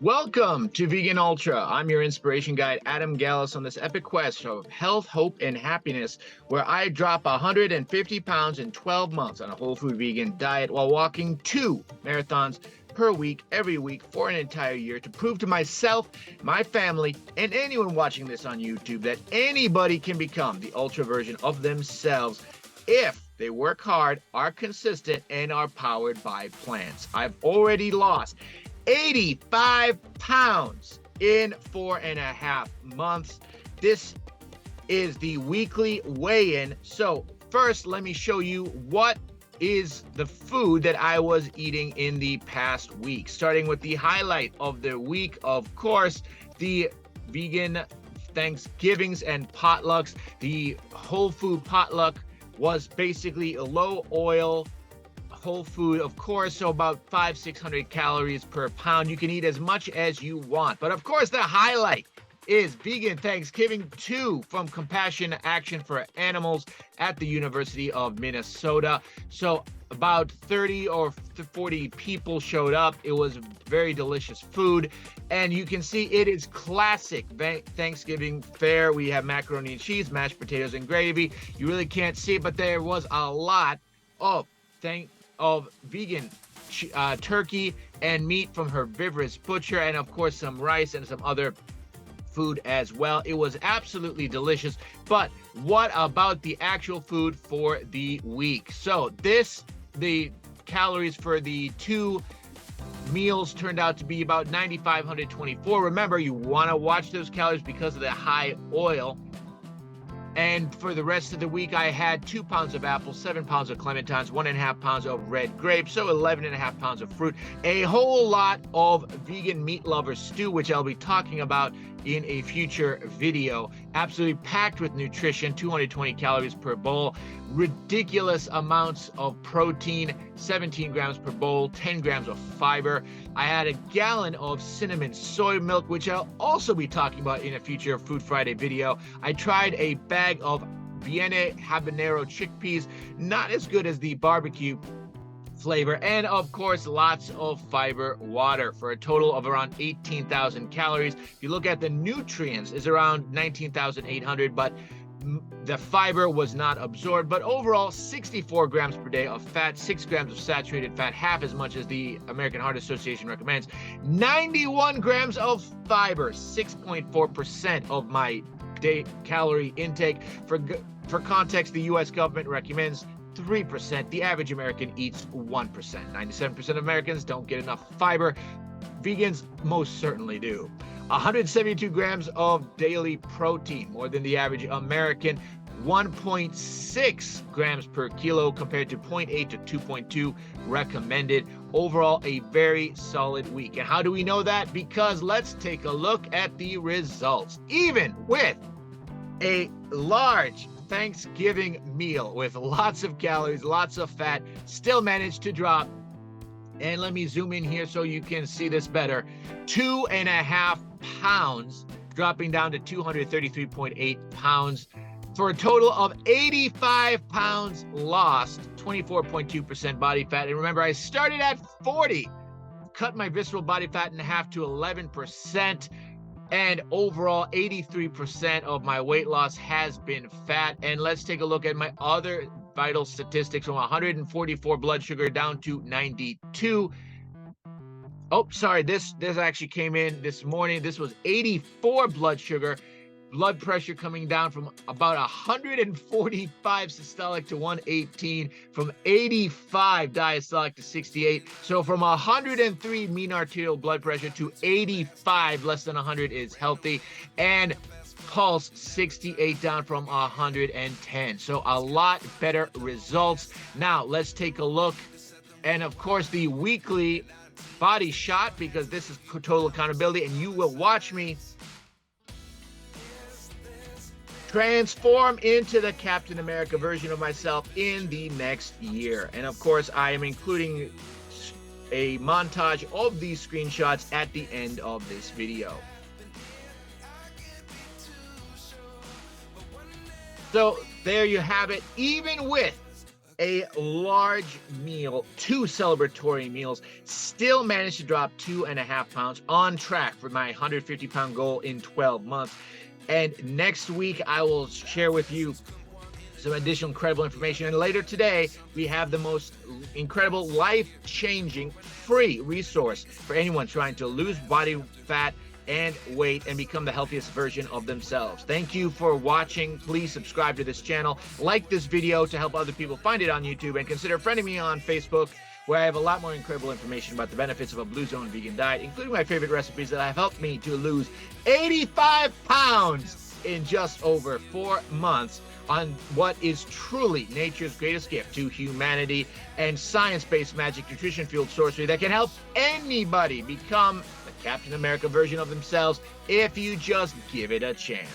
Welcome to Vegan Ultra. I'm your inspiration guide, Adam Gallus, on this epic quest of health, hope, and happiness, where I drop 150 pounds in 12 months on a whole food vegan diet while walking 2 marathons per week, every week, for an entire year to prove to myself, my family, and anyone watching this on YouTube that anybody can become the ultra version of themselves if they work hard, are consistent, and are powered by plants. I've already lost 85 pounds in 4.5 months. This is the weekly weigh-in. So first, let me show you what is the food that I was eating in the past week. Starting with the highlight of the week, of course, the vegan Thanksgivings and potlucks. The whole food potluck was basically a low oil, whole food, of course, so about 500-600 calories per pound. You can eat as much as you want, but of course the highlight is Vegan Thanksgiving 2 from Compassion Action for Animals at the University of Minnesota. So about 30 or 40 people showed up. It was very delicious food, and you can see it is classic Thanksgiving fare. We have macaroni and cheese, mashed potatoes, and gravy. You really can't see it, but there was a lot of vegan turkey and meat from Herbivorous Butcher, and of course some rice and some other food as well. It was absolutely delicious. But what about the actual food for the week? So the calories for the 2 meals turned out to be about 9,524. Remember, you want to watch those calories because of the high oil. And for the rest of the week, I had 2 pounds of apples, 7 pounds of clementines, 1.5 pounds of red grapes, so 11.5 pounds of fruit, a whole lot of vegan meat lover stew, which I'll be talking about in a future video. Absolutely packed with nutrition, 220 calories per bowl, ridiculous amounts of protein, 17 grams per bowl, 10 grams of fiber. I had a gallon of cinnamon soy milk, which I'll also be talking about in a future Food Friday video. I tried a bag of Vienna habanero chickpeas, not as good as the barbecue flavor, and of course lots of fiber water for a total of around 18,000 calories. If you look at the nutrients, is around 19,800, but the fiber was not absorbed. But overall, 64 grams per day of fat, 6 grams of saturated fat, half as much as the American Heart Association recommends, 91 grams of fiber, 6.4% of my day calorie intake. For context, the US government recommends 3%. The average American eats 1%. 97% of Americans don't get enough fiber. Vegans most certainly do. 172 grams of daily protein, more than the average American. 1.6 grams per kilo compared to 0.8 to 2.2 recommended. Overall, a very solid week. And how do we know that? Because let's take a look at the results. Even with a large Thanksgiving meal with lots of calories, lots of fat, still managed to drop, and let me zoom in here so you can see this better, 2.5 pounds, dropping down to 233.8 pounds for a total of 85 pounds lost, 24.2% body fat. And remember, I started at 40, cut my visceral body fat in half to 11%. And overall, 83% of my weight loss has been fat. And let's take a look at my other vital statistics, from 144 blood sugar down to 92. Oh, sorry, this actually came in this morning. This was 84 blood sugar. Blood pressure coming down from about 145 systolic to 118, from 85 diastolic to 68. So from 103 mean arterial blood pressure to 85, less than 100, is healthy. And pulse 68 down from 110. So a lot better results. Now let's take a look. And of course, the weekly body shot, because this is total accountability, and you will watch me transform into the Captain America version of myself in the next year. And of course, I am including a montage of these screenshots at the end of this video. So there you have it. Even with a large meal, 2 celebratory meals, still managed to drop 2.5 pounds, on track for my 150-pound goal in 12 months. And next week, I will share with you some additional incredible information. And later today, we have the most incredible, life-changing, free resource for anyone trying to lose body fat and weight and become the healthiest version of themselves. Thank you for watching. Please subscribe to this channel, like this video to help other people find it on YouTube, and consider friending me on Facebook, where I have a lot more incredible information about the benefits of a Blue Zone vegan diet, including my favorite recipes that have helped me to lose 85 pounds in just over 4 months, on what is truly nature's greatest gift to humanity, and science-based magic nutrition-fueled sorcery that can help anybody become the Captain America version of themselves if you just give it a chance.